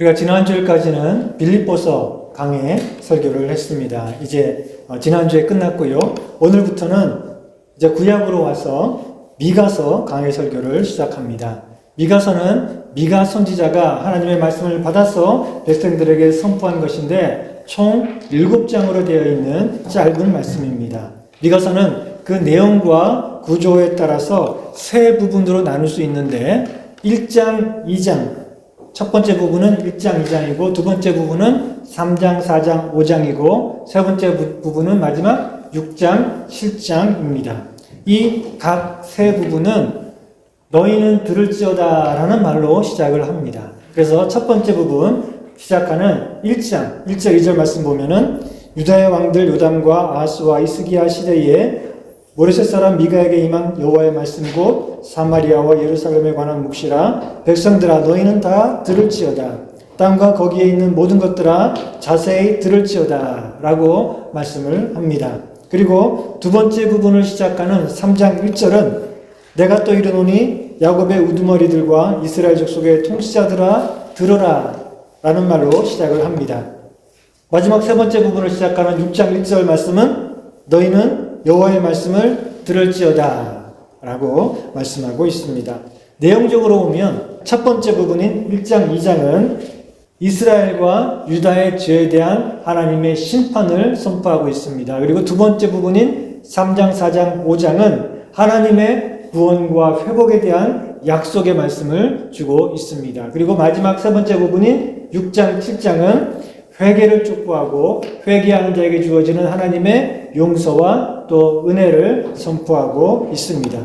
우리가 지난주일까지는 빌립보서 강해 설교를 했습니다. 이제 지난주에 끝났고요. 오늘부터는 이제 구약으로 와서 미가서 강해 설교를 시작합니다. 미가서는 미가 선지자가 하나님의 말씀을 받아서 백성들에게 선포한 것인데 총 7장으로 되어 있는 짧은 말씀입니다. 미가서는 그 내용과 구조에 따라서 세 부분으로 나눌 수 있는데 1장, 2장, 첫 번째 부분은 1장, 2장이고 두 번째 부분은 3장, 4장, 5장이고 세 번째 부분은 마지막 6장, 7장입니다. 이 각 세 부분은 너희는 들을지어다 라는 말로 시작을 합니다. 그래서 첫 번째 부분 시작하는 1장, 1절, 2절 말씀 보면은 유다의 왕들 요담과 아하스와 이스기야 시대에 모레셋 사람 미가에게 임한 여호와의 말씀 곧 사마리아와 예루살렘에 관한 묵시라. 백성들아 너희는 다 들을지어다. 땅과 거기에 있는 모든 것들아 자세히 들을지어다 라고 말씀을 합니다. 그리고 두 번째 부분을 시작하는 3장 1절은 내가 또 이르노니 야곱의 우두머리들과 이스라엘 족속의 통치자들아 들으라 라는 말로 시작을 합니다. 마지막 세 번째 부분을 시작하는 6장 1절 말씀은 너희는 여호와의 말씀을 들을지어다 라고 말씀하고 있습니다. 내용적으로 보면 첫 번째 부분인 1장 2장은 이스라엘과 유다의 죄에 대한 하나님의 심판을 선포하고 있습니다. 그리고 두 번째 부분인 3장, 4장, 5장은 하나님의 구원과 회복에 대한 약속의 말씀을 주고 있습니다. 그리고 마지막 세 번째 부분인 6장, 7장은 회개를 촉구하고 회개하는 자에게 주어지는 하나님의 용서와 또 은혜를 선포하고 있습니다.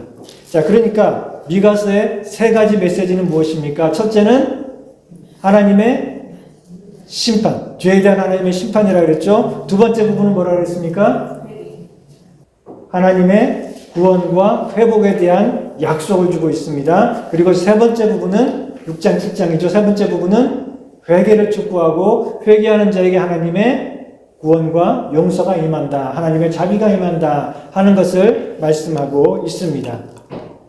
자, 그러니까 미가서의 세 가지 메시지는 무엇입니까? 첫째는 하나님의 심판, 죄에 대한 하나님의 심판이라고 그랬죠. 두 번째 부분은 뭐라고 그랬습니까? 하나님의 구원과 회복에 대한 약속을 주고 있습니다. 그리고 세 번째 부분은 6장, 7장이죠. 세 번째 부분은 회개를 촉구하고 회개하는 자에게 하나님의 구원과 용서가 임한다. 하나님의 자비가 임한다 하는 것을 말씀하고 있습니다.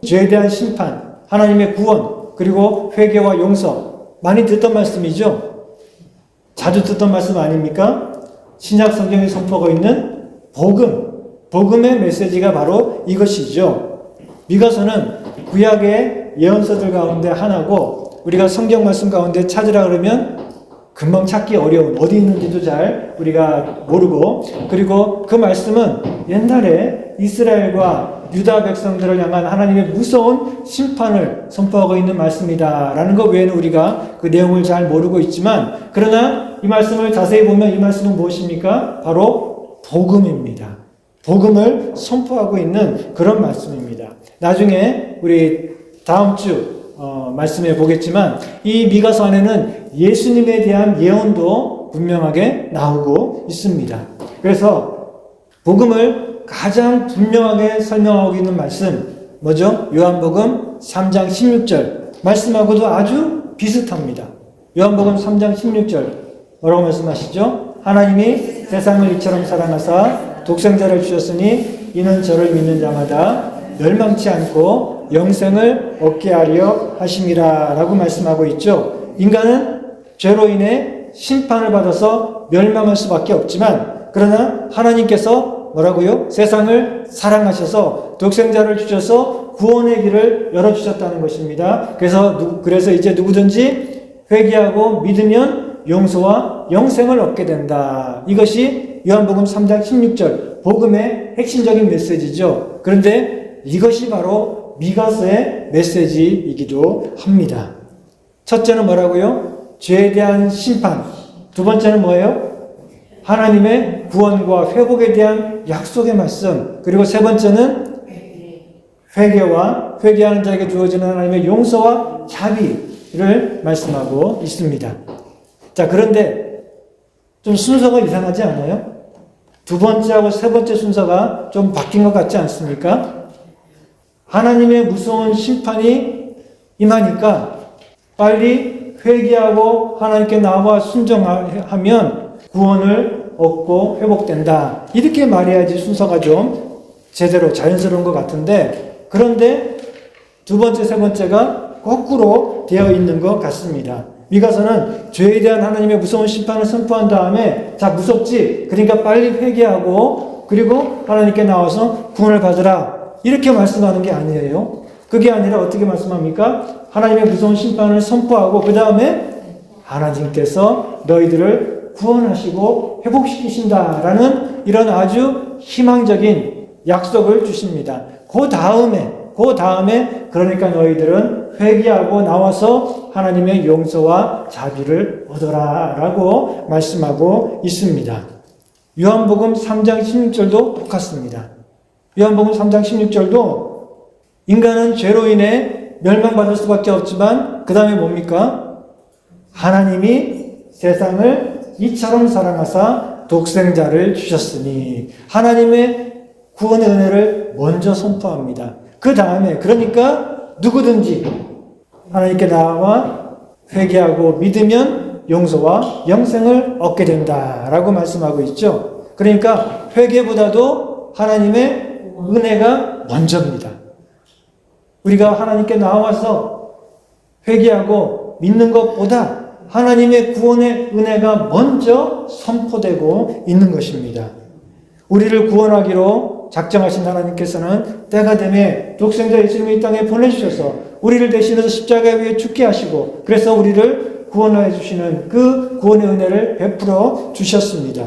죄에 대한 심판, 하나님의 구원, 그리고 회개와 용서 많이 듣던 말씀이죠. 자주 듣던 말씀 아닙니까? 신약 성경에 선포하고 있는 복음의 메시지가 바로 이것이죠. 미가서는 구약의 예언서들 가운데 하나고 우리가 성경 말씀 가운데 찾으라 그러면 금방 찾기 어려운, 어디 있는지도 잘 우리가 모르고, 그리고 그 말씀은 옛날에 이스라엘과 유다 백성들을 향한 하나님의 무서운 심판을 선포하고 있는 말씀이다 라는 것 외에는 우리가 그 내용을 잘 모르고 있지만, 그러나 이 말씀을 자세히 보면 이 말씀은 무엇입니까? 바로 복음입니다. 복음을 선포하고 있는 그런 말씀입니다. 나중에 우리 다음 주 말씀해 보겠지만 이 미가서 안에는 예수님에 대한 예언도 분명하게 나오고 있습니다. 그래서 복음을 가장 분명하게 설명하고 있는 말씀 뭐죠? 요한복음 3장 16절 말씀하고도 아주 비슷합니다. 요한복음 3장 16절 뭐라고 말씀하시죠? 하나님이 세상을 이처럼 사랑하사 독생자를 주셨으니 이는 저를 믿는 자마다 멸망치 않고 영생을 얻게 하려 하심이라 라고 말씀하고 있죠. 인간은 죄로 인해 심판을 받아서 멸망할 수밖에 없지만 그러나 하나님께서 뭐라고요? 세상을 사랑하셔서 독생자를 주셔서 구원의 길을 열어주셨다는 것입니다. 그래서 이제 누구든지 회개하고 믿으면 용서와 영생을 얻게 된다. 이것이 요한복음 3장 16절 복음의 핵심적인 메시지죠. 그런데 이것이 바로 미가서의 메시지이기도 합니다. 첫째는 뭐라고요? 죄에 대한 심판. 두 번째는 뭐예요? 하나님의 구원과 회복에 대한 약속의 말씀. 그리고 세 번째는 회개와 회개하는 자에게 주어지는 하나님의 용서와 자비를 말씀하고 있습니다. 자, 그런데 좀 순서가 이상하지 않아요? 두 번째하고 세 번째 순서가 좀 바뀐 것 같지 않습니까? 하나님의 무서운 심판이 임하니까 빨리 회개하고 하나님께 나와 순종하면 구원을 얻고 회복된다. 이렇게 말해야지 순서가 좀 제대로 자연스러운 것 같은데, 그런데 두 번째, 세 번째가 거꾸로 되어 있는 것 같습니다. 미가서는 죄에 대한 하나님의 무서운 심판을 선포한 다음에 자 무섭지? 그러니까 빨리 회개하고 그리고 하나님께 나와서 구원을 받으라 이렇게 말씀하는 게 아니에요. 그게 아니라 어떻게 말씀합니까? 하나님의 무서운 심판을 선포하고 그 다음에 하나님께서 너희들을 구원하시고 회복시키신다라는 이런 아주 희망적인 약속을 주십니다. 그 다음에 그러니까 너희들은 회개하고 나와서 하나님의 용서와 자비를 얻어라라고 말씀하고 있습니다. 요한복음 3장 16절도 똑같습니다. 요한복음 3장 16절도 인간은 죄로 인해 멸망받을 수밖에 없지만 그 다음에 뭡니까? 하나님이 세상을 이처럼 사랑하사 독생자를 주셨으니 하나님의 구원의 은혜를 먼저 선포합니다. 그 다음에 그러니까 누구든지 하나님께 나와 회개하고 믿으면 용서와 영생을 얻게 된다라고 말씀하고 있죠. 그러니까 회개보다도 하나님의 은혜가 먼저입니다. 우리가 하나님께 나와서 회개하고 믿는 것보다 하나님의 구원의 은혜가 먼저 선포되고 있는 것입니다. 우리를 구원하기로 작정하신 하나님께서는 때가 되매 독생자 예수님을 이 땅에 보내주셔서 우리를 대신해서 십자가 위에 죽게 하시고 그래서 우리를 구원하여 주시는 그 구원의 은혜를 베풀어 주셨습니다.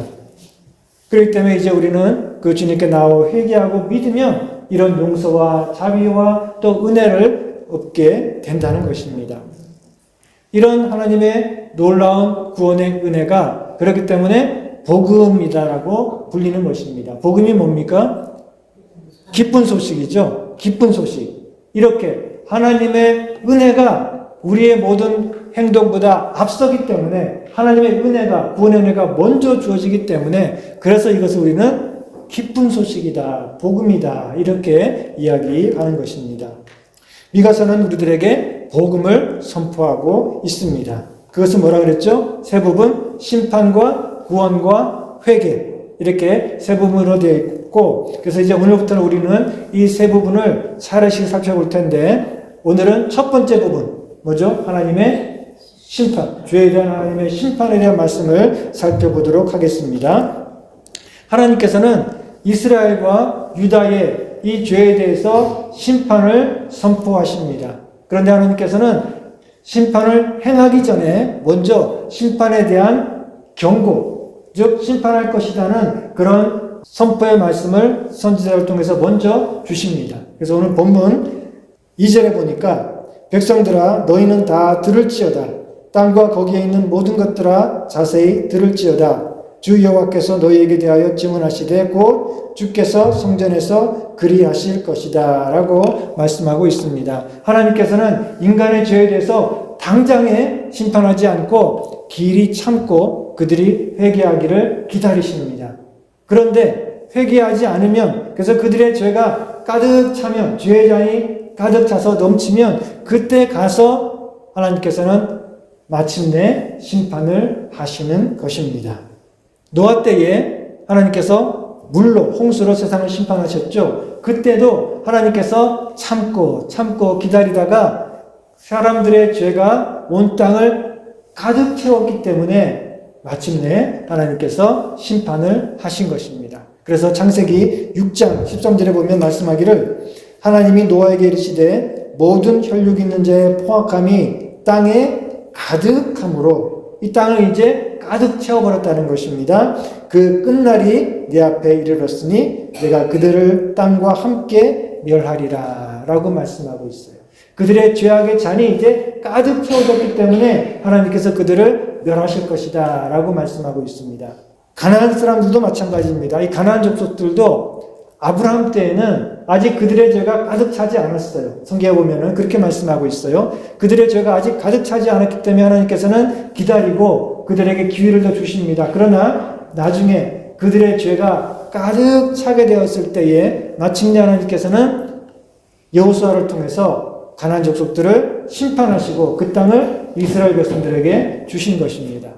그렇기 때문에 이제 우리는 그 주님께 나와 회개하고 믿으면 이런 용서와 자비와 또 은혜를 얻게 된다는 것입니다. 이런 하나님의 놀라운 구원의 은혜가 그렇기 때문에 복음이다라고 불리는 것입니다. 복음이 뭡니까? 기쁜 소식이죠. 기쁜 소식. 이렇게 하나님의 은혜가 우리의 모든 행동보다 앞서기 때문에 하나님의 은혜가 구원의 은혜가 먼저 주어지기 때문에 그래서 이것을 우리는 기쁜 소식이다. 복음이다. 이렇게 이야기하는 것입니다. 미가서는 우리들에게 복음을 선포하고 있습니다. 그것은 뭐라 그랬죠? 세 부분 심판과 구원과 회개 이렇게 세 부분으로 되어 있고 그래서 이제 오늘부터는 우리는 이 세 부분을 차례씩 살펴볼 텐데 오늘은 첫 번째 부분 뭐죠? 하나님의 심판, 죄에 대한 하나님의 심판에 대한 말씀을 살펴보도록 하겠습니다. 하나님께서는 이스라엘과 유다의 이 죄에 대해서 심판을 선포하십니다. 그런데 하나님께서는 심판을 행하기 전에 먼저 심판에 대한 경고, 즉 심판할 것이라는 그런 선포의 말씀을 선지자를 통해서 먼저 주십니다. 그래서 오늘 본문 2절에 보니까 백성들아 너희는 다 들을지어다. 땅과 거기에 있는 모든 것들아 자세히 들을지어다. 주 여호와께서 너희에게 대하여 증언하시되 곧 주께서 성전에서 그리하실 것이다 라고 말씀하고 있습니다. 하나님께서는 인간의 죄에 대해서 당장에 심판하지 않고 길이 참고 그들이 회개하기를 기다리십니다. 그런데 회개하지 않으면 그래서 그들의 죄가 가득 차면 죄의 잔이 가득 차서 넘치면 그때 가서 하나님께서는 마침내 심판을 하시는 것입니다. 노아 때에 하나님께서 물로 홍수로 세상을 심판하셨죠. 그때도 하나님께서 참고 기다리다가 사람들의 죄가 온 땅을 가득 채웠기 때문에 마침내 하나님께서 심판을 하신 것입니다. 그래서 창세기 6장 13절에 보면 말씀하기를 하나님이 노아에게 이르시되 모든 혈육 있는 자의 포악함이 땅에 가득함으로 이 땅을 이제 가득 채워버렸다는 것입니다. 그 끝날이 내 앞에 이르렀으니 내가 그들을 땅과 함께 멸하리라 라고 말씀하고 있어요. 그들의 죄악의 잔이 이제 가득 채워졌기 때문에 하나님께서 그들을 멸하실 것이다 라고 말씀하고 있습니다. 가나안 사람들도 마찬가지입니다. 이 가나안 족속들도 아브라함 때에는 아직 그들의 죄가 가득 차지 않았어요. 성경에 보면은 그렇게 말씀하고 있어요. 그들의 죄가 아직 가득 차지 않았기 때문에 하나님께서는 기다리고 그들에게 기회를 더 주십니다. 그러나 나중에 그들의 죄가 가득 차게 되었을 때에 마침내 하나님께서는 여호수아를 통해서 가나안 족속들을 심판하시고 그 땅을 이스라엘 백성들에게 주신 것입니다.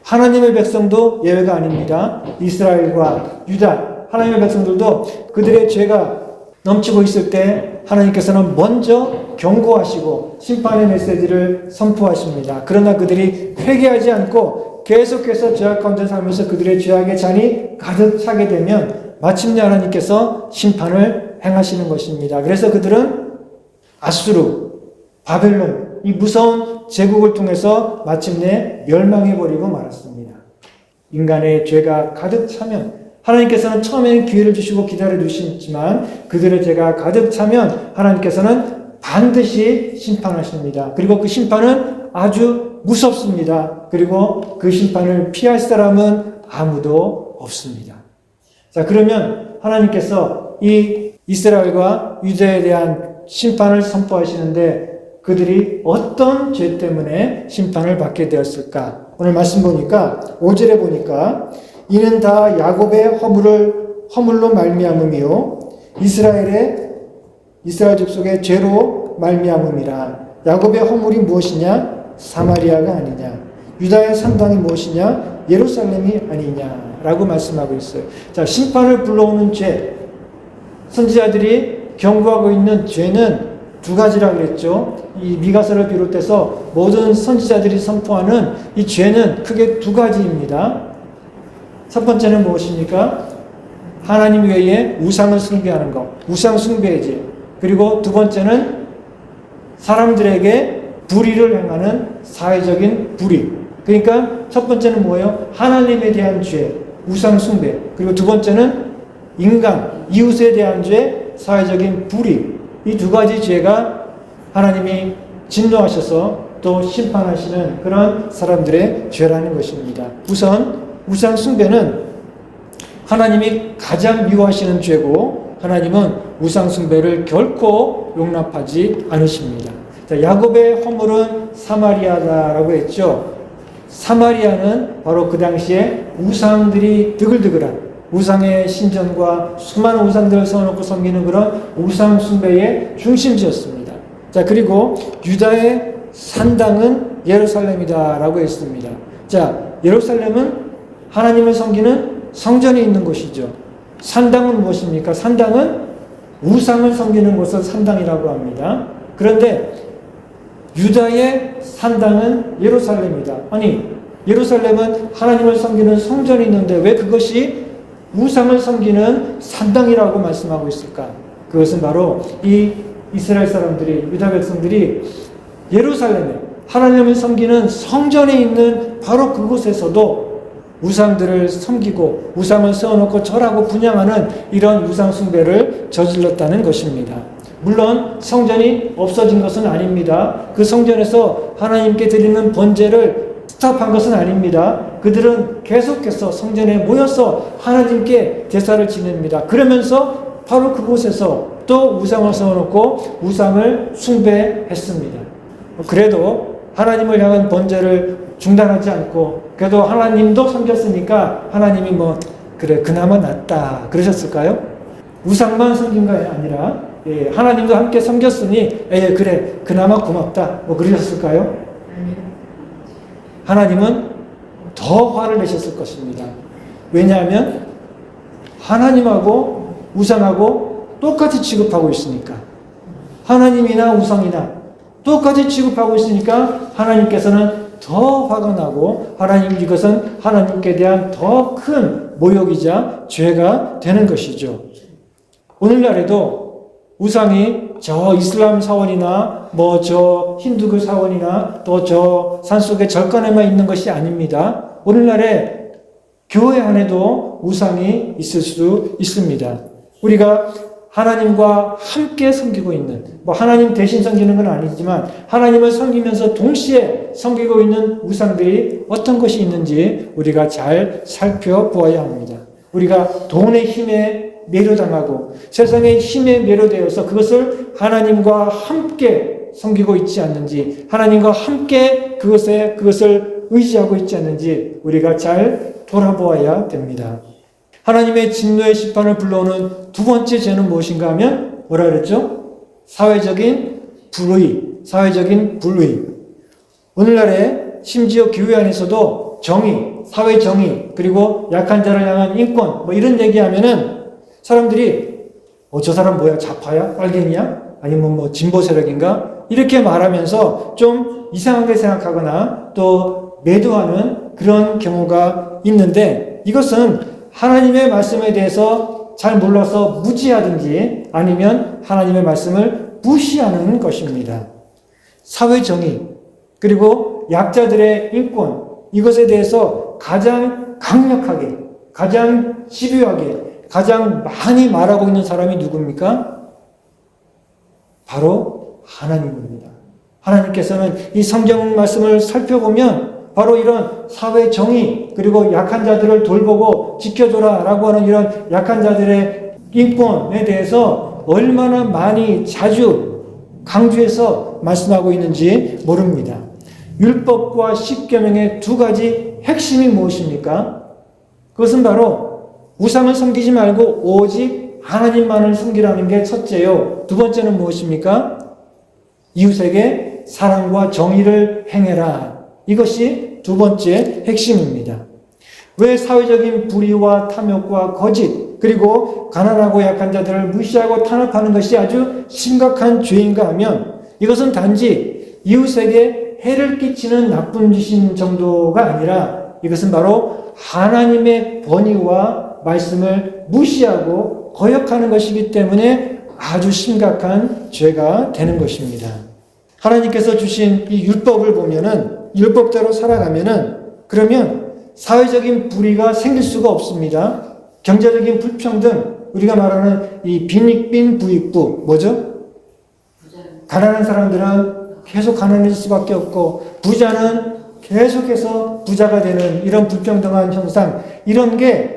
하나님의 백성도 예외가 아닙니다. 이스라엘과 유다 하나님의 백성들도 그들의 죄가 넘치고 있을 때 하나님께서는 먼저 경고하시고 심판의 메시지를 선포하십니다. 그러나 그들이 회개하지 않고 계속해서 죄악 가운데 살면서 그들의 죄악의 잔이 가득 차게 되면 마침내 하나님께서 심판을 행하시는 것입니다. 그래서 그들은 아수르, 바벨론, 이 무서운 제국을 통해서 마침내 멸망해버리고 말았습니다. 인간의 죄가 가득 차면 하나님께서는 처음에는 기회를 주시고 기다려 주시지만 그들의 죄가 가득 차면 하나님께서는 반드시 심판하십니다. 그리고 그 심판은 아주 무섭습니다. 그리고 그 심판을 피할 사람은 아무도 없습니다. 자, 그러면 하나님께서 이 이스라엘과 유다에 대한 심판을 선포하시는데 그들이 어떤 죄 때문에 심판을 받게 되었을까? 오늘 말씀 보니까 5절에 보니까 이는 다 야곱의 허물로 말미암음이요 이스라엘 족속의 죄로 말미암음이라. 야곱의 허물이 무엇이냐? 사마리아가 아니냐? 유다의 산당이 무엇이냐? 예루살렘이 아니냐라고 말씀하고 있어요. 자, 심판을 불러오는 죄, 선지자들이 경고하고 있는 죄는 두 가지라고 그랬죠. 이 미가서를 비롯해서 모든 선지자들이 선포하는 이 죄는 크게 두 가지입니다. 첫 번째는 무엇입니까? 하나님 외에 우상을 숭배하는 것, 우상 숭배의 죄. 그리고 두 번째는 사람들에게 불의를 행하는 사회적인 불의. 그러니까 첫 번째는 뭐예요? 하나님에 대한 죄, 우상 숭배. 그리고 두 번째는 인간, 이웃에 대한 죄, 사회적인 불의. 이 두 가지 죄가 하나님이 진노하셔서 또 심판하시는 그런 사람들의 죄라는 것입니다. 우선 우상 숭배는 하나님이 가장 미워하시는 죄고 하나님은 우상 숭배를 결코 용납하지 않으십니다. 자, 야곱의 허물은 사마리아다라고 했죠. 사마리아는 바로 그 당시에 우상들이 드글드글한 우상의 신전과 수많은 우상들을 세워놓고 섬기는 그런 우상 숭배의 중심지였습니다. 자, 그리고 유다의 산당은 예루살렘이다라고 했습니다. 자, 예루살렘은 하나님을 섬기는 성전이 있는 곳이죠. 산당은 무엇입니까? 산당은 우상을 섬기는 곳을 산당이라고 합니다. 그런데 유다의 산당은 예루살렘이다. 아니, 예루살렘은 하나님을 섬기는 성전이 있는데 왜 그것이 우상을 섬기는 산당이라고 말씀하고 있을까? 그것은 바로 이 이스라엘 사람들이, 유다 백성들이 예루살렘에 하나님을 섬기는 성전에 있는 바로 그곳에서도 우상들을 섬기고 우상을 세워놓고 절하고 분양하는 이런 우상 숭배를 저질렀다는 것입니다. 물론 성전이 없어진 것은 아닙니다. 그 성전에서 하나님께 드리는 번제를 스탑한 것은 아닙니다. 그들은 계속해서 성전에 모여서 하나님께 제사를 지냅니다. 그러면서 바로 그곳에서 또 우상을 세워놓고 우상을 숭배했습니다. 그래도 하나님을 향한 번제를 중단하지 않고 그래도 하나님도 섬겼으니까 하나님이 그래 그나마 낫다 그러셨을까요? 우상만 섬긴 게 아니라 하나님도 함께 섬겼으니 그래 그나마 고맙다 그러셨을까요? 하나님은 더 화를 내셨을 것입니다. 왜냐하면 하나님하고 우상하고 똑같이 취급하고 있으니까. 하나님이나 우상이나 똑같이 취급하고 있으니까 하나님께서는 더 화가 나고 이것은 하나님께 대한 더 큰 모욕이자 죄가 되는 것이죠. 오늘날에도 우상이 저 이슬람 사원이나 저 힌두교 사원이나 또 저 산속의 절간에만 있는 것이 아닙니다. 오늘날에 교회 안에도 우상이 있을 수 있습니다. 우리가 하나님과 함께 섬기고 있는, 하나님 대신 섬기는 건 아니지만 하나님을 섬기면서 동시에 섬기고 있는 우상들이 어떤 것이 있는지 우리가 잘 살펴보아야 합니다. 우리가 돈의 힘에 매료당하고 세상의 힘에 매료되어서 그것을 하나님과 함께 섬기고 있지 않는지, 하나님과 함께 그것을 의지하고 있지 않는지 우리가 잘 돌아보아야 됩니다. 하나님의 진노의 심판을 불러오는 두 번째 죄는 무엇인가 하면 뭐라 그랬죠? 사회적인 불의. 오늘날에 심지어 교회 안에서도 정의, 사회 정의, 그리고 약한 자를 향한 인권 이런 얘기하면은 사람들이 저 사람 뭐야? 좌파야? 빨갱이야? 아니면 뭐 진보 세력인가? 이렇게 말하면서 좀 이상하게 생각하거나 또 매도하는 그런 경우가 있는데, 이것은 하나님의 말씀에 대해서 잘 몰라서 무지하든지 아니면 하나님의 말씀을 무시하는 것입니다. 사회 정의, 그리고 약자들의 인권, 이것에 대해서 가장 강력하게, 가장 집요하게, 가장 많이 말하고 있는 사람이 누굽니까? 바로 하나님입니다. 하나님께서는 이 성경 말씀을 살펴보면 바로 이런 사회 정의, 그리고 약한 자들을 돌보고 지켜줘라 라고 하는 이런 약한 자들의 인권에 대해서 얼마나 많이 자주 강조해서 말씀하고 있는지 모릅니다. 율법과 십계명의 두 가지 핵심이 무엇입니까? 그것은 바로 우상을 섬기지 말고 오직 하나님만을 섬기라는 게 첫째요. 두 번째는 무엇입니까? 이웃에게 사랑과 정의를 행해라. 이것이 두 번째 핵심입니다. 왜 사회적인 불의와 탐욕과 거짓, 그리고 가난하고 약한 자들을 무시하고 탄압하는 것이 아주 심각한 죄인가 하면, 이것은 단지 이웃에게 해를 끼치는 나쁜 짓인 정도가 아니라 이것은 바로 하나님의 권위와 말씀을 무시하고 거역하는 것이기 때문에 아주 심각한 죄가 되는 것입니다. 하나님께서 주신 이 율법을 보면은, 율법대로 살아가면은, 그러면 사회적인 불의가 생길 수가 없습니다. 경제적인 불평등, 우리가 말하는 이 빈익빈 부익부, 뭐죠? 가난한 사람들은 계속 가난해질 수밖에 없고, 부자는 계속해서 부자가 되는 이런 불평등한 현상, 이런 게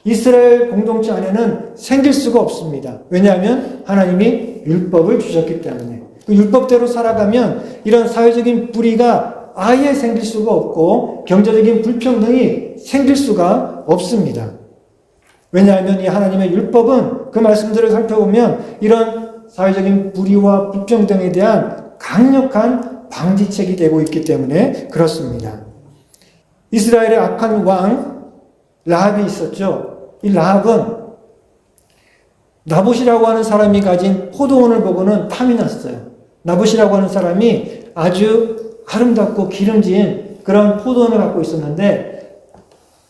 이스라엘 공동체 안에는 생길 수가 없습니다. 왜냐하면 하나님이 율법을 주셨기 때문에. 그 율법대로 살아가면 이런 사회적인 불의가 아예 생길 수가 없고 경제적인 불평등이 생길 수가 없습니다. 왜냐하면 이 하나님의 율법은 그 말씀들을 살펴보면 이런 사회적인 불의와 불평등에 대한 강력한 방지책이 되고 있기 때문에 그렇습니다. 이스라엘의 악한 왕 라합이 있었죠. 이 라합은 나봇이라고 하는 사람이 가진 포도원을 보고는 탐이 났어요. 나봇이라고 하는 사람이 아주 아름답고 기름진 그런 포도원을 갖고 있었는데,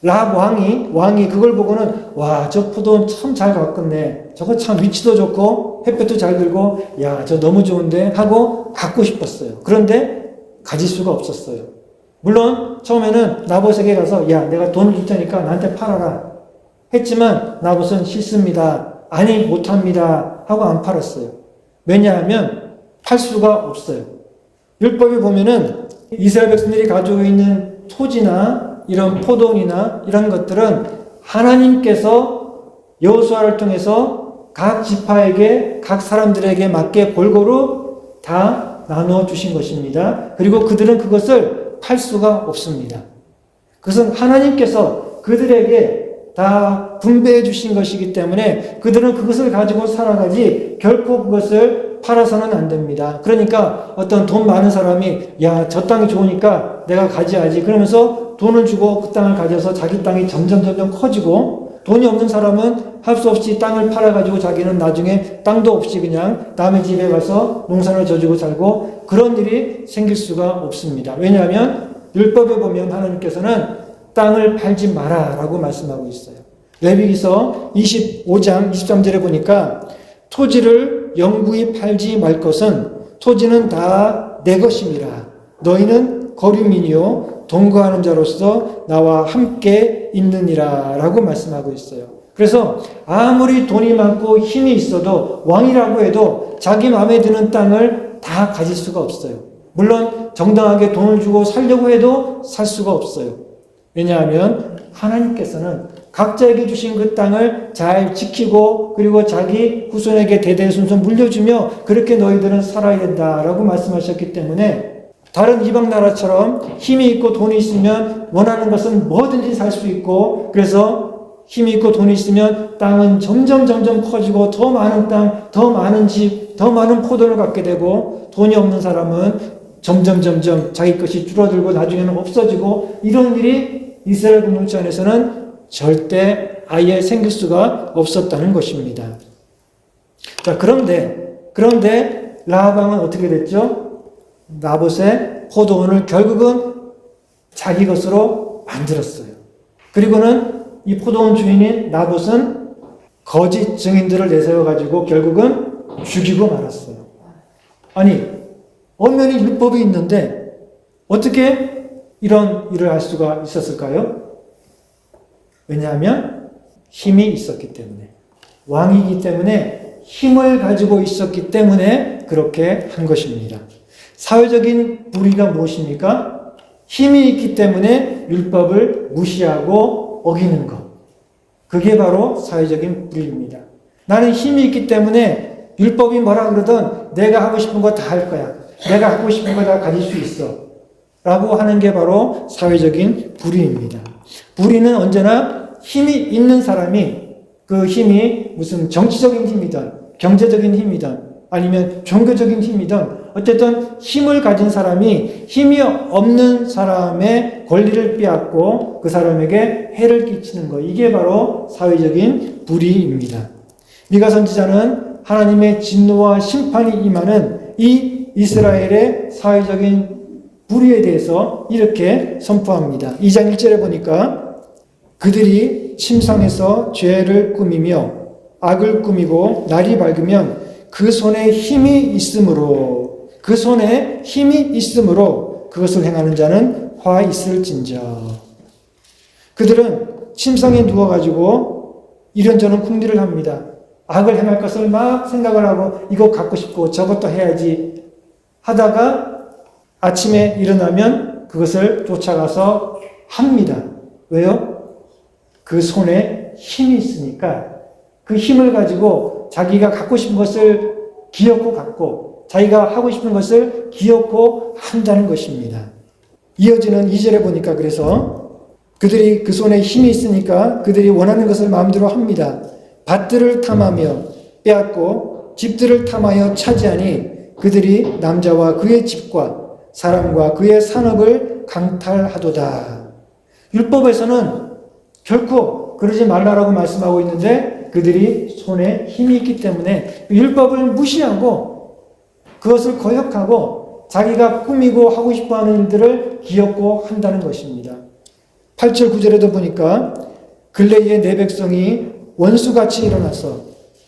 라합 왕이 그걸 보고는 와, 저 포도원 참 잘 가꿨네. 저거 참 위치도 좋고 햇볕도 잘 들고 야, 저 너무 좋은데 하고 갖고 싶었어요. 그런데 가질 수가 없었어요. 물론 처음에는 나봇에게 가서 야, 내가 돈을 줄 테니까 나한테 팔아라 했지만 나봇은 싫습니다. 아니, 못합니다 하고 안 팔았어요. 왜냐하면 팔 수가 없어요. 율법에 보면은 이스라엘 백성들이 가지고 있는 토지나 이런 포도원이나 이런 것들은 하나님께서 여호수아를 통해서 각 지파에게, 각 사람들에게 맞게 골고루 다 나누어 주신 것입니다. 그리고 그들은 그것을 팔 수가 없습니다. 그것은 하나님께서 그들에게 다 분배해 주신 것이기 때문에 그들은 그것을 가지고 살아가지 결코 그것을 팔아서는 안 됩니다. 그러니까 어떤 돈 많은 사람이 야, 저 땅이 좋으니까 내가 가져야지 그러면서 돈을 주고 그 땅을 가져서 자기 땅이 점점 커지고, 돈이 없는 사람은 할 수 없이 땅을 팔아가지고 자기는 나중에 땅도 없이 그냥 남의 집에 가서 농사를 져주고 살고, 그런 일이 생길 수가 없습니다. 왜냐하면 율법에 보면 하나님께서는 땅을 팔지 마라 라고 말씀하고 있어요. 레위기서 25장 23절에 보니까 토지를 영구히 팔지 말 것은 토지는 다 내 것임이라. 너희는 거류민이요 동거하는 자로서 나와 함께 있느니라 라고 말씀하고 있어요. 그래서 아무리 돈이 많고 힘이 있어도 왕이라고 해도 자기 마음에 드는 땅을 다 가질 수가 없어요. 물론 정당하게 돈을 주고 살려고 해도 살 수가 없어요. 왜냐하면 하나님께서는 각자에게 주신 그 땅을 잘 지키고 그리고 자기 후손에게 대대손손 물려주며 그렇게 너희들은 살아야 된다라고 말씀하셨기 때문에, 다른 이방 나라처럼 힘이 있고 돈이 있으면 원하는 것은 뭐든지 살 수 있고, 그래서 힘이 있고 돈이 있으면 땅은 점점 커지고 더 많은 땅, 더 많은 집, 더 많은 포도를 갖게 되고, 돈이 없는 사람은 점점 자기 것이 줄어들고 나중에는 없어지고, 이런 일이 이스라엘 공동체 안에서는 절대 아예 생길 수가 없었다는 것입니다. 자, 그런데 라합 왕은 어떻게 됐죠? 나봇의 포도원을 결국은 자기 것으로 만들었어요. 그리고는 이 포도원 주인인 나봇은 거짓 증인들을 내세워가지고 결국은 죽이고 말았어요. 아니, 엄연히 율법이 있는데 어떻게 이런 일을 할 수가 있었을까요? 왜냐하면 힘이 있었기 때문에, 왕이기 때문에 힘을 가지고 있었기 때문에 그렇게 한 것입니다. 사회적인 불의가 무엇입니까? 힘이 있기 때문에 율법을 무시하고 어기는 것. 그게 바로 사회적인 불의입니다. 나는 힘이 있기 때문에 율법이 뭐라 그러든 내가 하고 싶은 거 다 할 거야. 내가 하고 싶은 거 다 가질 수 있어. 라고 하는 게 바로 사회적인 불의입니다. 불의는 언제나 힘이 있는 사람이 그 힘이 무슨 정치적인 힘이든 경제적인 힘이든 아니면 종교적인 힘이든 어쨌든 힘을 가진 사람이 힘이 없는 사람의 권리를 빼앗고 그 사람에게 해를 끼치는 것. 이게 바로 사회적인 불의입니다. 미가 선지자는 하나님의 진노와 심판이 임하는 이 이스라엘의 사회적인 불의에 대해서 이렇게 선포합니다. 2장 1절에 보니까 그들이 침상에서 죄를 꾸미며 악을 꾸미고 날이 밝으면 그 손에 힘이 있으므로 그것을 행하는 자는 화 있을진저. 그들은 침상에 누워가지고 이런저런 궁리를 합니다. 악을 행할 것을 막 생각을 하고 이거 갖고 싶고 저것도 해야지 하다가 아침에 일어나면 그것을 쫓아가서 합니다. 왜요? 그 손에 힘이 있으니까 그 힘을 가지고 자기가 갖고 싶은 것을 기어코 갖고 자기가 하고 싶은 것을 기어코 한다는 것입니다. 이어지는 2절에 보니까 그래서 그들이 그 손에 힘이 있으니까 그들이 원하는 것을 마음대로 합니다. 밭들을 탐하며 빼앗고 집들을 탐하여 차지하니 그들이 남자와 그의 집과 사람과 그의 산업을 강탈하도다. 율법에서는 결코 그러지 말라라고 말씀하고 있는데 그들이 손에 힘이 있기 때문에 율법을 무시하고 그것을 거역하고 자기가 꾸미고 하고 싶어하는 일들을 기엽고 한다는 것입니다. 8절 9절에도 보니까 근래에 내 백성이 원수같이 일어나서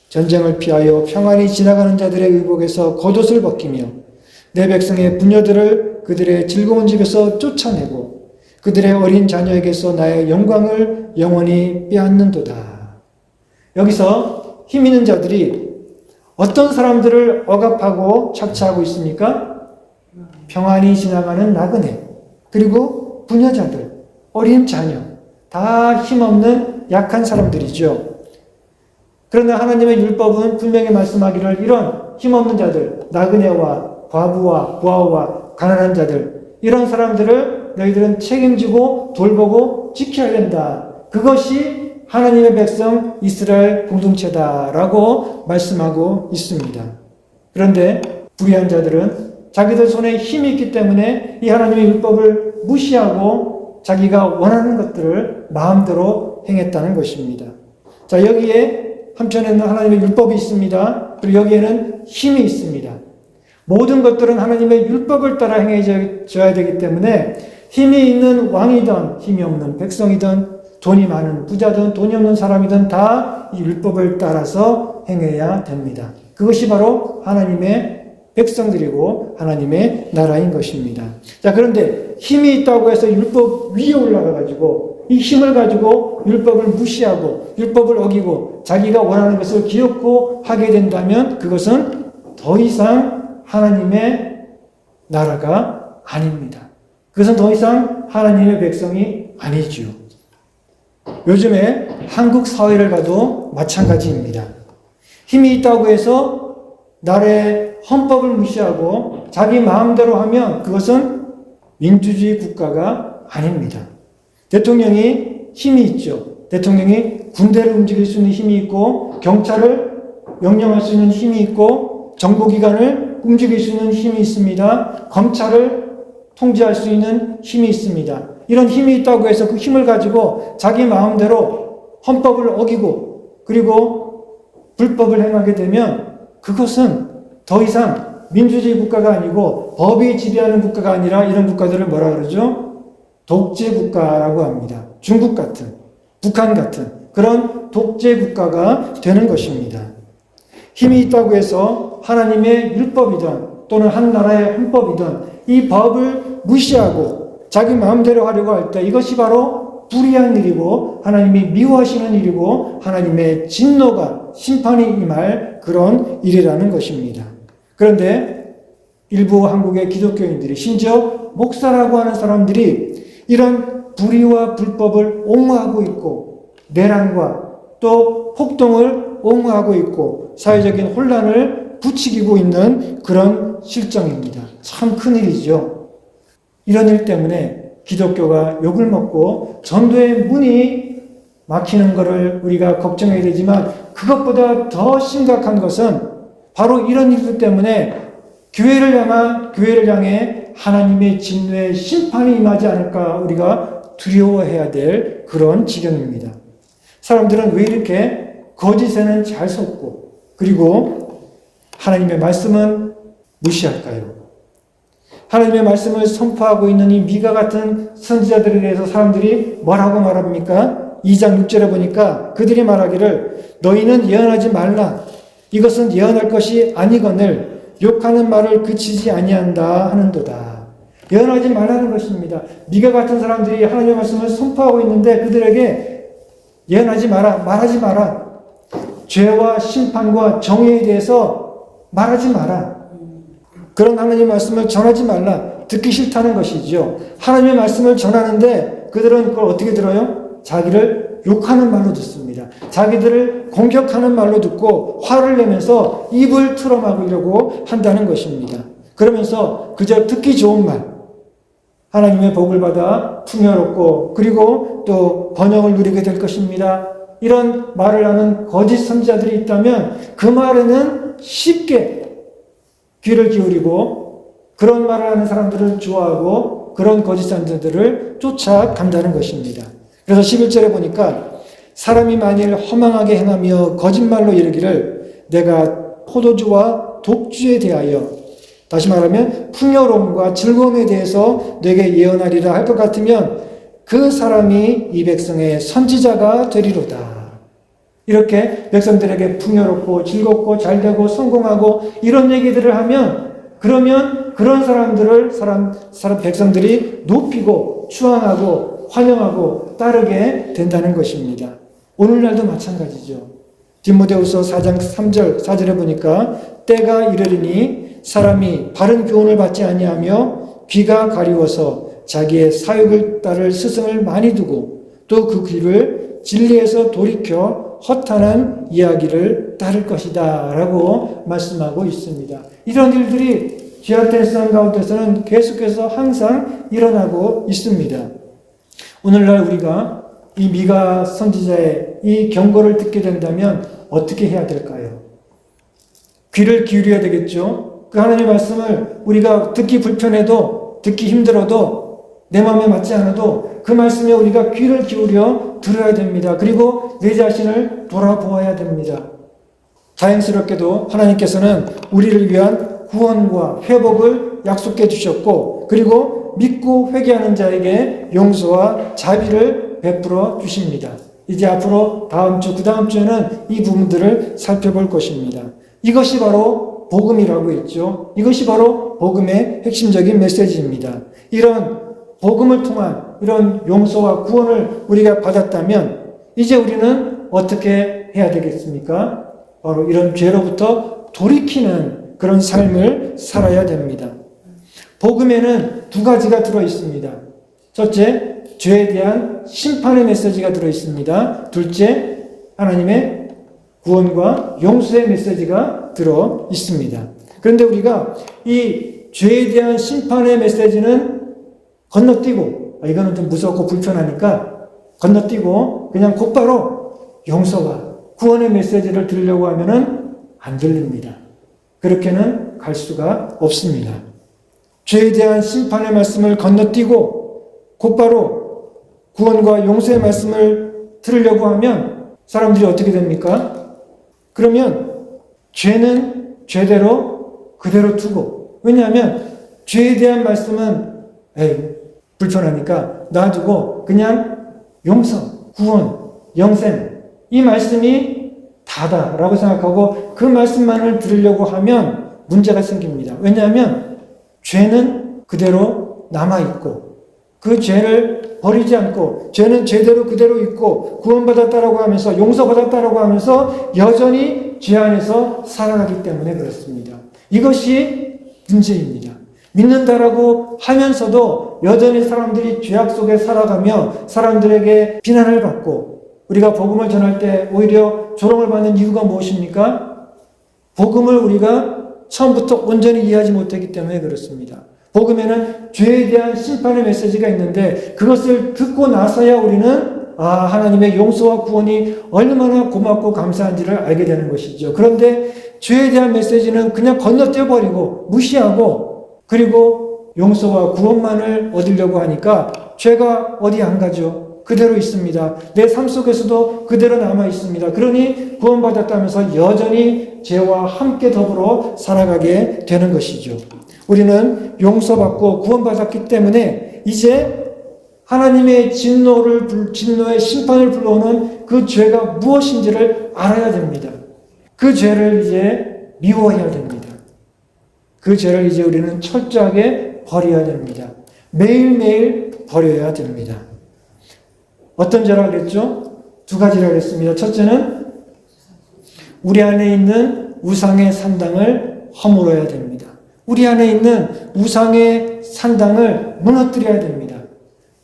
전쟁을 피하여 평안히 지나가는 자들의 의복에서 겉옷을 벗기며 내 백성의 부녀들을 그들의 즐거운 집에서 쫓아내고 그들의 어린 자녀에게서 나의 영광을 영원히 빼앗는도다. 여기서 힘 있는 자들이 어떤 사람들을 억압하고 착취하고 있습니까? 평안히 지나가는 나그네, 그리고 부녀자들, 어린 자녀, 다 힘없는 약한 사람들이죠. 그러나 하나님의 율법은 분명히 말씀하기를 이런 힘없는 자들, 나그네와 과부와 고아와 가난한 자들, 이런 사람들을 너희들은 책임지고 돌보고 지켜야 된다. 그것이 하나님의 백성 이스라엘 공동체다라고 말씀하고 있습니다. 그런데 불의한 자들은 자기들 손에 힘이 있기 때문에 이 하나님의 율법을 무시하고 자기가 원하는 것들을 마음대로 행했다는 것입니다. 자, 여기에 한편에는 하나님의 율법이 있습니다. 그리고 여기에는 힘이 있습니다. 모든 것들은 하나님의 율법을 따라 행해져야 되기 때문에 힘이 있는 왕이든 힘이 없는 백성이든 돈이 많은 부자든 돈이 없는 사람이든 다 이 율법을 따라서 행해야 됩니다. 그것이 바로 하나님의 백성들이고 하나님의 나라인 것입니다. 자, 그런데 힘이 있다고 해서 율법 위에 올라가가지고 이 힘을 가지고 율법을 무시하고 율법을 어기고 자기가 원하는 것을 기엽고 하게 된다면 그것은 더 이상 하나님의 나라가 아닙니다. 그것은 더 이상 하나님의 백성이 아니죠. 요즘에 한국 사회를 봐도 마찬가지입니다. 힘이 있다고 해서 나라의 헌법을 무시하고 자기 마음대로 하면 그것은 민주주의 국가가 아닙니다. 대통령이 힘이 있죠. 대통령이 군대를 움직일 수 있는 힘이 있고 경찰을 명령할 수 있는 힘이 있고 정보기관을 움직일 수 있는 힘이 있습니다. 검찰을 통제할 수 있는 힘이 있습니다. 이런 힘이 있다고 해서 그 힘을 가지고 자기 마음대로 헌법을 어기고 그리고 불법을 행하게 되면 그것은 더 이상 민주주의 국가가 아니고 법이 지배하는 국가가 아니라 이런 국가들을 뭐라 그러죠? 독재 국가라고 합니다. 중국 같은, 북한 같은 그런 독재 국가가 되는 것입니다. 힘이 있다고 해서 하나님의 율법이든 또는 한 나라의 헌법이든 이 법을 무시하고 자기 마음대로 하려고 할 때 이것이 바로 불의한 일이고 하나님이 미워하시는 일이고 하나님의 진노가 심판이 임할 그런 일이라는 것입니다. 그런데 일부 한국의 기독교인들이 심지어 목사라고 하는 사람들이 이런 불의와 불법을 옹호하고 있고 내란과 또 폭동을 옹호하고 있고 사회적인 혼란을 부추기고 있는 그런 실정입니다. 참 큰일이죠. 이런 일 때문에 기독교가 욕을 먹고 전도의 문이 막히는 것을 우리가 걱정해야 되지만 그것보다 더 심각한 것은 바로 이런 일들 때문에 교회를 향해 하나님의 진노의 심판이 임하지 않을까 우리가 두려워해야 될 그런 지경입니다. 사람들은 왜 이렇게 거짓에는 잘 속고 그리고 하나님의 말씀은 무시할까요? 하나님의 말씀을 선포하고 있는 이 미가 같은 선지자들에 대해서 사람들이 뭐라고 말합니까? 2장 6절에 보니까 그들이 말하기를 너희는 예언하지 말라. 이것은 예언할 것이 아니거늘 욕하는 말을 그치지 아니한다 하는도다. 예언하지 말라는 것입니다. 미가 같은 사람들이 하나님의 말씀을 선포하고 있는데 그들에게 예언하지 마라, 말하지 마라. 죄와 심판과 정의에 대해서 말하지 마라. 그런 하나님의 말씀을 전하지 말라. 듣기 싫다는 것이죠. 하나님의 말씀을 전하는데 그들은 그걸 어떻게 들어요? 자기를 욕하는 말로 듣습니다. 자기들을 공격하는 말로 듣고 화를 내면서 입을 틀어막으려고 한다는 것입니다. 그러면서 그저 듣기 좋은 말, 하나님의 복을 받아 풍요롭고 그리고 또 번영을 누리게 될 것입니다. 이런 말을 하는 거짓 선지자들이 있다면 그 말에는 쉽게 귀를 기울이고 그런 말을 하는 사람들을 좋아하고 그런 거짓 선지자들을 쫓아간다는 것입니다. 그래서 11절에 보니까 사람이 만일 허망하게 행하며 거짓말로 이르기를 내가 포도주와 독주에 대하여 다시 말하면 풍요로움과 즐거움에 대해서 내게 예언하리라 할 것 같으면 그 사람이 이 백성의 선지자가 되리로다. 이렇게 백성들에게 풍요롭고 즐겁고 잘되고 성공하고 이런 얘기들을 하면 그러면 그런 사람들을 백성들이 높이고 추앙하고 환영하고 따르게 된다는 것입니다. 오늘날도 마찬가지죠. 디모데후서 4장 3절 4절에 보니까 때가 이르리니 사람이 바른 교훈을 받지 아니하며 귀가 가리워서 자기의 사욕을 따를 스승을 많이 두고 또 그 귀를 진리에서 돌이켜 허탄한 이야기를 따를 것이다 라고 말씀하고 있습니다. 이런 일들이 죄악된 세상 가운데서는 계속해서 항상 일어나고 있습니다. 오늘날 우리가 이 미가 선지자의 이 경고를 듣게 된다면 어떻게 해야 될까요? 귀를 기울여야 되겠죠. 그 하나님의 말씀을 우리가 듣기 불편해도 듣기 힘들어도 내 마음에 맞지 않아도 그 말씀에 우리가 귀를 기울여 들어야 됩니다. 그리고 내 자신을 돌아보아야 됩니다. 다행스럽게도 하나님께서는 우리를 위한 구원과 회복을 약속해 주셨고 그리고 믿고 회개하는 자에게 용서와 자비를 베풀어 주십니다. 이제 앞으로 다음 주, 그 다음 주에는 이 부분들을 살펴볼 것입니다. 이것이 바로 복음이라고 했죠. 이것이 바로 복음의 핵심적인 메시지입니다. 이런 복음을 통한 이런 용서와 구원을 우리가 받았다면 이제 우리는 어떻게 해야 되겠습니까? 바로 이런 죄로부터 돌이키는 그런 삶을 살아야 됩니다. 복음에는 두 가지가 들어 있습니다. 첫째, 죄에 대한 심판의 메시지가 들어 있습니다. 둘째, 하나님의 구원과 용서의 메시지가 들어 있습니다. 그런데 우리가 이 죄에 대한 심판의 메시지는 건너뛰고 이거는 좀 무섭고 불편하니까 건너뛰고 그냥 곧바로 용서와 구원의 메시지를 들으려고 하면은 안 들립니다. 그렇게는 갈 수가 없습니다. 죄에 대한 심판의 말씀을 건너뛰고 곧바로 구원과 용서의 말씀을 들으려고 하면 사람들이 어떻게 됩니까? 그러면 죄는 죄대로 그대로 두고, 왜냐하면 죄에 대한 말씀은 불편하니까 놔두고 그냥 용서, 구원, 영생, 이 말씀이 다다라고 생각하고 그 말씀만을 들으려고 하면 문제가 생깁니다. 왜냐하면 죄는 그대로 남아있고 그 죄를 버리지 않고 죄는 죄대로 그대로 있고 구원받았다라고 하면서 용서받았다라고 하면서 여전히 죄 안에서 살아가기 때문에 그렇습니다. 이것이 문제입니다. 믿는다라고 하면서도 여전히 사람들이 죄악 속에 살아가며 사람들에게 비난을 받고 우리가 복음을 전할 때 오히려 조롱을 받는 이유가 무엇입니까? 복음을 우리가 처음부터 온전히 이해하지 못했기 때문에 그렇습니다. 복음에는 죄에 대한 심판의 메시지가 있는데 그것을 듣고 나서야 우리는 하나님의 용서와 구원이 얼마나 고맙고 감사한지를 알게 되는 것이죠. 그런데 죄에 대한 메시지는 그냥 건너뛰어버리고 무시하고 그리고 용서와 구원만을 얻으려고 하니까 죄가 어디 안 가죠. 그대로 있습니다. 내 삶 속에서도 그대로 남아 있습니다. 그러니 구원받았다면서 여전히 죄와 함께 더불어 살아가게 되는 것이죠. 우리는 용서받고 구원받았기 때문에 이제 하나님의 진노의 심판을 불러오는 그 죄가 무엇인지를 알아야 됩니다. 그 죄를 이제 미워해야 됩니다. 그 죄를 이제 우리는 철저하게 버려야 됩니다. 매일매일 버려야 됩니다. 어떤 죄라고 그랬죠? 두 가지라고 그랬습니다. 첫째는 우리 안에 있는 우상의 산당을 허물어야 됩니다. 우리 안에 있는 우상의 산당을 무너뜨려야 됩니다.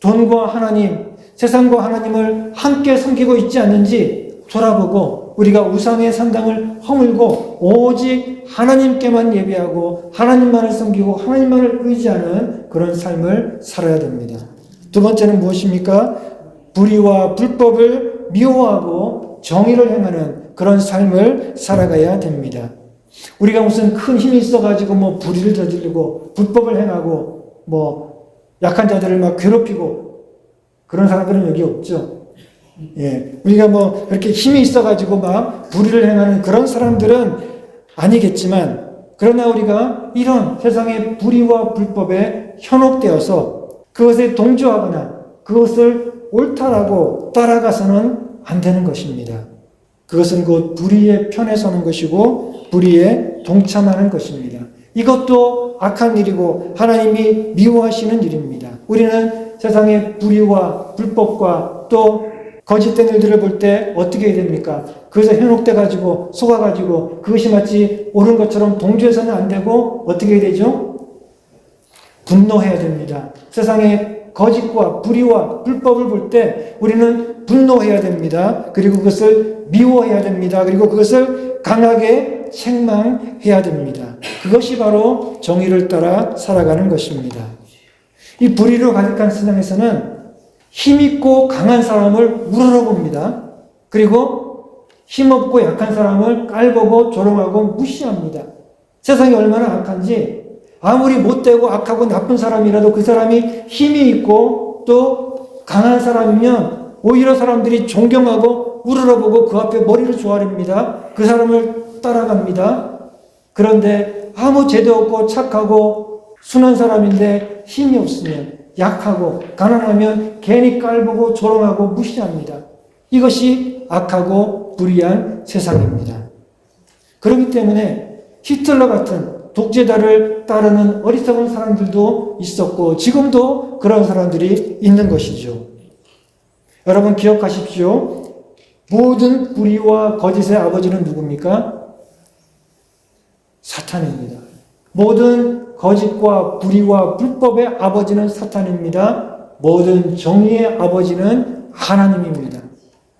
돈과 하나님, 세상과 하나님을 함께 섬기고 있지 않는지 돌아보고 우리가 우상의 산당을 허물고 오직 하나님께만 예배하고 하나님만을 섬기고 하나님만을 의지하는 그런 삶을 살아야 됩니다. 두 번째는 무엇입니까? 불의와 불법을 미워하고 정의를 행하는 그런 삶을 살아가야 됩니다. 우리가 무슨 큰 힘이 있어가지고 불의를 저지르고 불법을 행하고 약한 자들을 막 괴롭히고 그런 사람들은 여기 없죠. 우리가 그렇게 힘이 있어가지고 막 불의를 행하는 그런 사람들은 아니겠지만 그러나 우리가 이런 세상의 불의와 불법에 현혹되어서 그것에 동조하거나 그것을 옳다라고 따라가서는 안 되는 것입니다. 그것은 곧 불의의 편에 서는 것이고 불의에 동참하는 것입니다. 이것도 악한 일이고 하나님이 미워하시는 일입니다. 우리는 세상의 불의와 불법과 또 거짓된 일들을 볼 때 어떻게 해야 됩니까? 그것에 현혹돼가지고 속아가지고 그것이 마치 옳은 것처럼 동조해서는 안 되고 어떻게 해야 되죠? 분노해야 됩니다. 세상의 거짓과 불의와 불법을 볼 때 우리는 분노해야 됩니다. 그리고 그것을 미워해야 됩니다. 그리고 그것을 강하게 책망해야 됩니다. 그것이 바로 정의를 따라 살아가는 것입니다. 이 불의로 가득한 세상에서는 힘있고 강한 사람을 우러러봅니다. 그리고 힘없고 약한 사람을 깔보고 조롱하고 무시합니다. 세상이 얼마나 악한지 아무리 못되고 악하고 나쁜 사람이라도 그 사람이 힘이 있고 또 강한 사람이면 오히려 사람들이 존경하고 우러러보고 그 앞에 머리를 조아립니다. 그 사람을 따라갑니다. 그런데 아무 죄도 없고 착하고 순한 사람인데 힘이 없으면 약하고 가난하면 괜히 깔보고 조롱하고 무시합니다. 이것이 악하고 불의한 세상입니다. 그렇기 때문에 히틀러 같은 독재자를 따르는 어리석은 사람들도 있었고 지금도 그런 사람들이 있는 것이죠. 여러분 기억하십시오. 모든 불의와 거짓의 아버지는 누굽니까? 사탄입니다. 모든 거짓과 불의와 불법의 아버지는 사탄입니다. 모든 정의의 아버지는 하나님입니다.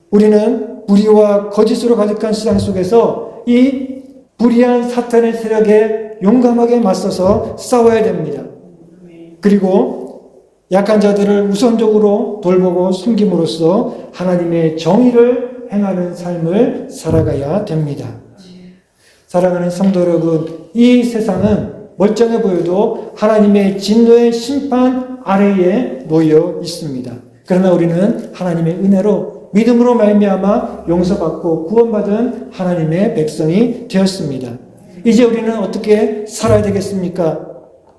우리는 불의와 거짓으로 가득한 세상 속에서 이 불의한 사탄의 세력에 용감하게 맞서서 싸워야 됩니다. 그리고 약한 자들을 우선적으로 돌보고 숨김으로써 하나님의 정의를 행하는 삶을 살아가야 됩니다. 사랑하는 성도 여러분, 이 세상은 멀쩡해 보여도 하나님의 진노의 심판 아래에 놓여 있습니다. 그러나 우리는 하나님의 은혜로 믿음으로 말미암아 용서받고 구원받은 하나님의 백성이 되었습니다. 이제 우리는 어떻게 살아야 되겠습니까?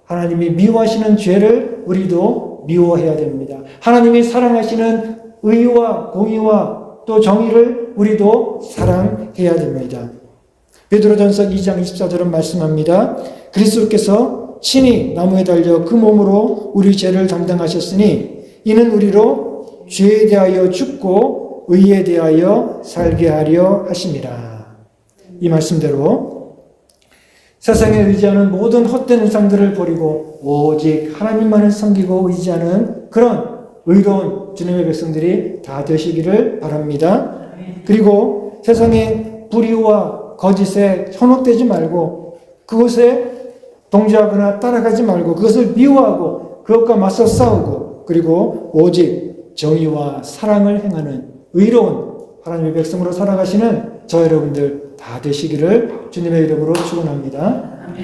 하나님이 미워하시는 죄를 우리도 미워해야 됩니다. 하나님이 사랑하시는 의와 공의와 또 정의를 우리도 사랑해야 됩니다. 베드로전서 2장 24절은 말씀합니다. 그리스도께서 친히 나무에 달려 그 몸으로 우리 죄를 담당하셨으니 이는 우리로 죄에 대하여 죽고 의에 대하여 살게 하려 하심이라. 이 말씀대로 세상에 의지하는 모든 헛된 우상들을 버리고 오직 하나님만을 섬기고 의지하는 그런 의로운 주님의 백성들이 다 되시기를 바랍니다. 그리고 세상의 불의와 거짓에 현혹되지 말고 그것에 동조하거나 따라가지 말고 그것을 미워하고 그것과 맞서 싸우고 그리고 오직 정의와 사랑을 행하는 의로운 하나님의 백성으로 살아가시는 저 여러분들 다 되시기를 주님의 이름으로 축원합니다.